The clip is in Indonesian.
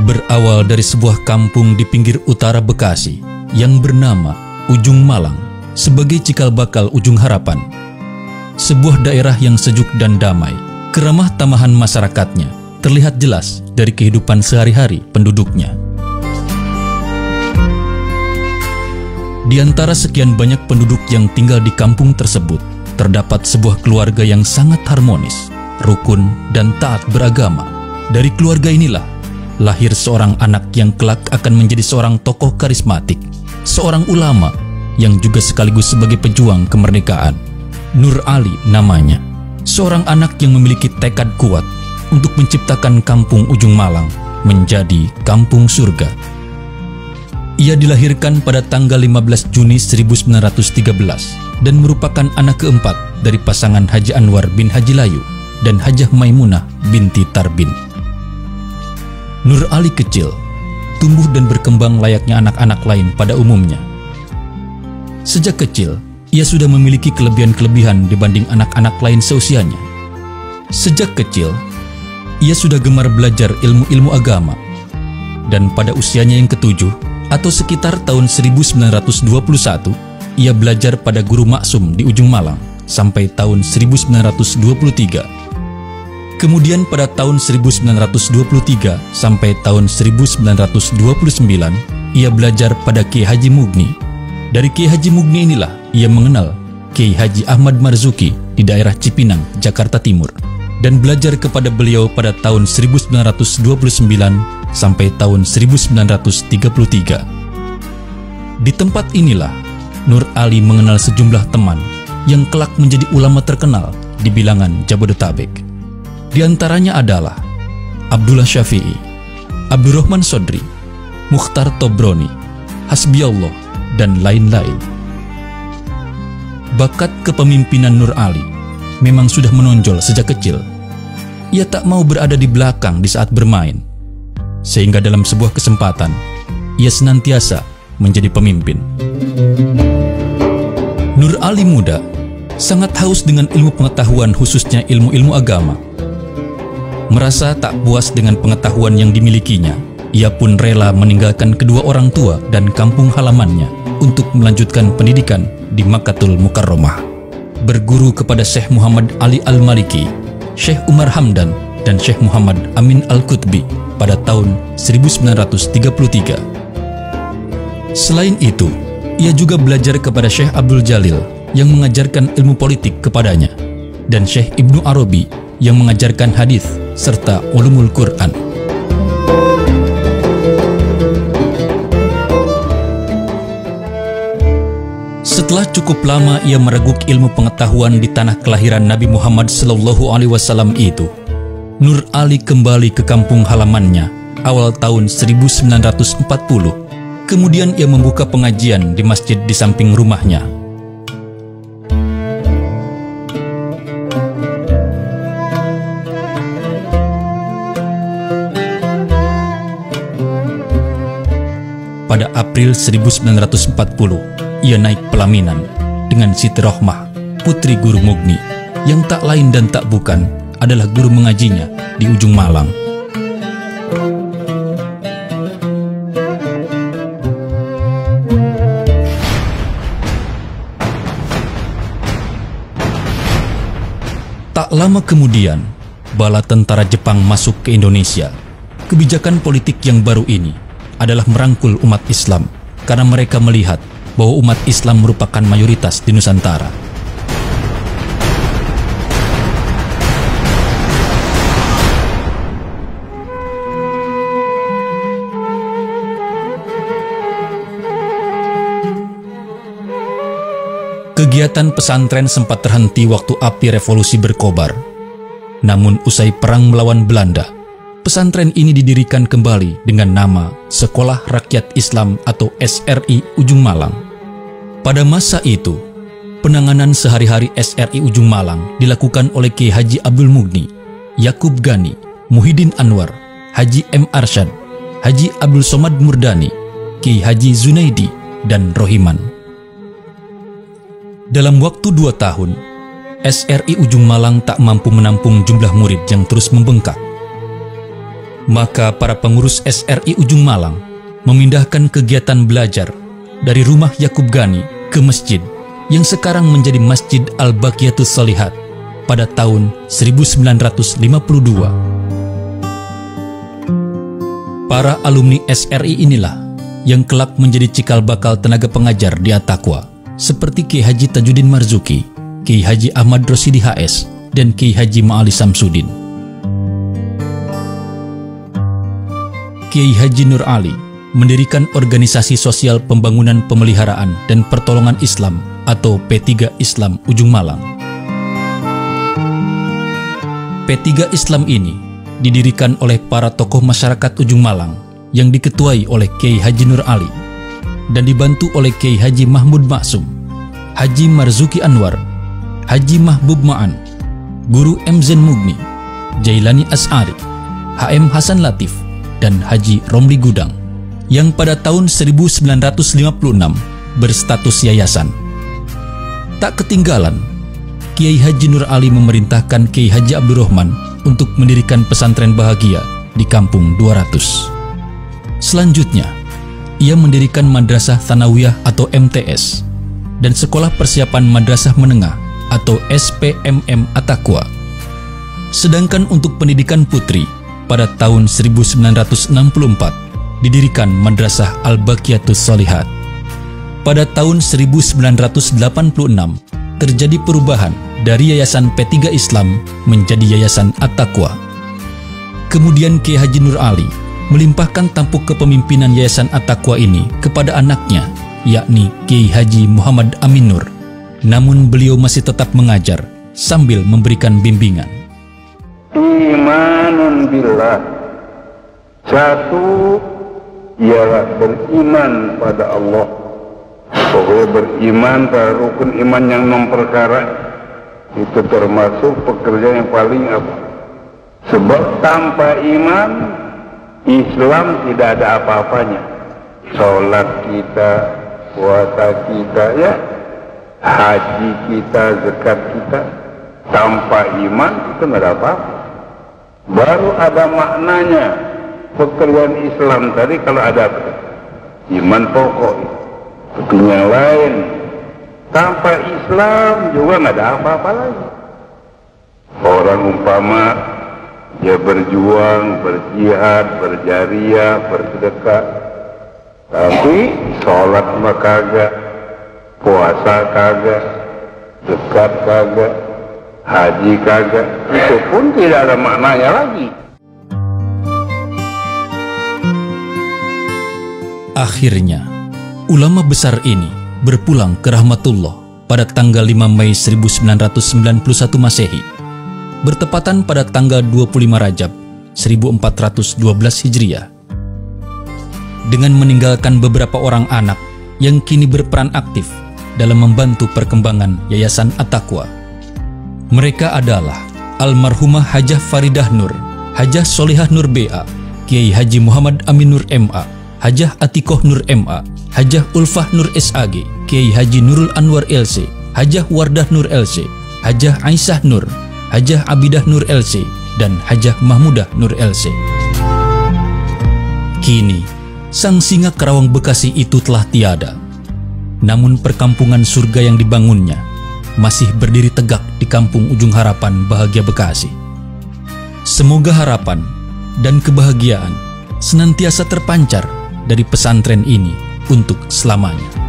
Berawal dari sebuah kampung di pinggir utara Bekasi yang bernama Ujung Malang sebagai cikal bakal Ujung Harapan. Sebuah daerah yang sejuk dan damai, keramah tamahan masyarakatnya terlihat jelas dari kehidupan sehari-hari penduduknya. Di antara sekian banyak penduduk yang tinggal di kampung tersebut, terdapat sebuah keluarga yang sangat harmonis, rukun, dan taat beragama. Dari keluarga inilah lahir seorang anak yang kelak akan menjadi seorang tokoh karismatik, seorang ulama yang juga sekaligus sebagai pejuang kemerdekaan. Nur Ali namanya, seorang anak yang memiliki tekad kuat untuk menciptakan kampung Ujung Malang menjadi kampung surga. Ia dilahirkan pada tanggal 15 Juni 1913 dan merupakan anak keempat dari pasangan Haji Anwar bin Haji Layu dan Hajah Maimunah binti Tarbin. Nur Ali kecil, tumbuh dan berkembang layaknya anak-anak lain pada umumnya. Sejak kecil, ia sudah memiliki kelebihan-kelebihan dibanding anak-anak lain seusianya. Sejak kecil, ia sudah gemar belajar ilmu-ilmu agama. Dan pada usianya yang ketujuh, atau sekitar tahun 1921, ia belajar pada guru maksum di Ujung Malang sampai tahun 1923. Kemudian pada tahun 1923 sampai tahun 1929, ia belajar pada Kiai Haji Mugni. Dari Kiai Haji Mugni inilah ia mengenal Kiai Haji Ahmad Marzuki di daerah Cipinang, Jakarta Timur, dan belajar kepada beliau pada tahun 1929 sampai tahun 1933. Di tempat inilah Nur Ali mengenal sejumlah teman yang kelak menjadi ulama terkenal di bilangan Jabodetabek. Di antaranya adalah Abdullah Syafi'i, Abdurrahman Sodri, Mukhtar Tobroni, Hasbiallah, dan lain-lain. Bakat kepemimpinan Nur Ali memang sudah menonjol sejak kecil. Ia tak mau berada di belakang di saat bermain, sehingga dalam sebuah kesempatan, ia senantiasa menjadi pemimpin. Nur Ali muda, sangat haus dengan ilmu pengetahuan khususnya ilmu-ilmu agama. Merasa tak puas dengan pengetahuan yang dimilikinya, ia pun rela meninggalkan kedua orang tua dan kampung halamannya untuk melanjutkan pendidikan di Makkatul Mukarramah. Berguru kepada Syekh Muhammad Ali Al-Maliki, Syekh Umar Hamdan, dan Syekh Muhammad Amin Al-Qutbi pada tahun 1933. Selain itu, ia juga belajar kepada Syekh Abdul Jalil yang mengajarkan ilmu politik kepadanya, dan Syekh Ibnu Arabi yang mengajarkan hadis serta ulumul Quran. Setelah cukup lama ia mereguk ilmu pengetahuan di tanah kelahiran Nabi Muhammad SAW itu, Nur Ali kembali ke kampung halamannya awal tahun 1940. Kemudian ia membuka pengajian di masjid di samping rumahnya. Pada April 1940, ia naik pelaminan dengan Siti Rohmah, putri guru Mugni, yang tak lain dan tak bukan adalah guru mengajinya di Ujung Malang. Tak lama kemudian, bala tentara Jepang masuk ke Indonesia. Kebijakan politik yang baru ini adalah merangkul umat Islam karena mereka melihat bahwa umat Islam merupakan mayoritas di Nusantara. Kegiatan pesantren sempat terhenti waktu api revolusi berkobar. Namun usai perang melawan Belanda, pesantren ini didirikan kembali dengan nama Sekolah Rakyat Islam atau SRI Ujung Malang. Pada masa itu, penanganan sehari-hari SRI Ujung Malang dilakukan oleh Kiai Haji Abdul Mugni, Yakub Gani, Muhyiddin Anwar, Haji M. Arsyad, Haji Abdul Somad Murdani, Kiai Haji Zunaidi, dan Rohiman. Dalam waktu 2 tahun, SRI Ujung Malang tak mampu menampung jumlah murid yang terus membengkak. Maka para pengurus SRI Ujung Malang memindahkan kegiatan belajar dari rumah Yakub Gani ke masjid yang sekarang menjadi Masjid Al-Baqiyatus Shalihat pada tahun 1952. Para alumni SRI inilah yang kelak menjadi cikal bakal tenaga pengajar di At-Taqwa, seperti Kiai Haji Tajuddin Marzuki, Kiai Haji Ahmad Rosidi HS, dan Kiai Haji Ma'ali Samsudin. Kiai Haji Nur Ali mendirikan Organisasi Sosial Pembangunan Pemeliharaan dan Pertolongan Islam atau P3 Islam Ujung Malang. P3 Islam ini didirikan oleh para tokoh masyarakat Ujung Malang yang diketuai oleh Kiai Haji Nur Ali dan dibantu oleh Kiai Haji Mahmud Maksum, Haji Marzuki Anwar, Haji Mahbub Ma'an, Guru M. Zen Mugni, Jailani As'ari, HM Hasan Latif, dan Haji Romli Gudang, yang pada tahun 1956 berstatus yayasan. Tak ketinggalan, Kiai Haji Nur Ali memerintahkan Kiai Haji Abdurrahman untuk mendirikan pesantren Bahagia di Kampung 200. Selanjutnya, ia mendirikan Madrasah Tsanawiyah atau MTS dan Sekolah Persiapan Madrasah Menengah atau SPMM At-Taqwa. Sedangkan untuk pendidikan putri, pada tahun 1964 didirikan Madrasah Al-Baqiyatus Shalihat. Pada tahun 1986 terjadi perubahan dari Yayasan P3 Islam menjadi Yayasan At-Taqwa. Kemudian Kiai Haji Nur Ali melimpahkan tampuk kepemimpinan Yayasan At-Taqwa ini kepada anaknya, yakni Kiai Haji Muhammad Amin Nur. Namun beliau masih tetap mengajar sambil memberikan bimbingan. Imanun billah, satu ialah beriman pada Allah. Pokoknya beriman pada rukun iman yang 6 perkara itu termasuk pekerjaan yang paling apa? Sebab tanpa iman Islam tidak ada apa-apanya. Sholat kita, puasa kita, ya, haji kita, zakat kita, tanpa iman itu nggak ada apa-apa. Baru ada maknanya pekerjaan Islam tadi kalau ada iman pokok. Tapi yang lain tanpa Islam juga nggak ada apa-apa lagi. Orang umpama dia berjuang, berjihad, berjariah, bersedekah, tapi sholat mah kagak, puasa kagak, zakat kagak, haji kagak, itu pun tidak ada maknanya lagi. Akhirnya, ulama besar ini berpulang ke rahmatullah pada tanggal 5 Mei 1991 Masehi, bertepatan pada tanggal 25 Rajab 1412 Hijriah. Dengan meninggalkan beberapa orang anak yang kini berperan aktif dalam membantu perkembangan Yayasan At-Taqwa. Mereka adalah almarhumah Hajah Faridah Nur, Hajah Solihah Nur BA, Kiai Haji Muhammad Amin Nur MA, Hajah Atikoh Nur MA, Hajah Ulfah Nur SAG, Kiai Haji Nurul Anwar LC, Hajah Wardah Nur LC, Hajah Aisyah Nur, Hajah Abidah Nur LC, dan Hajah Mahmudah Nur LC. Kini, sang singa Karawang Bekasi itu telah tiada. Namun perkampungan surga yang dibangunnya masih berdiri tegak di Kampung Ujung Harapan, Bahagia, Bekasi. Semoga harapan dan kebahagiaan senantiasa terpancar dari pesantren ini untuk selamanya.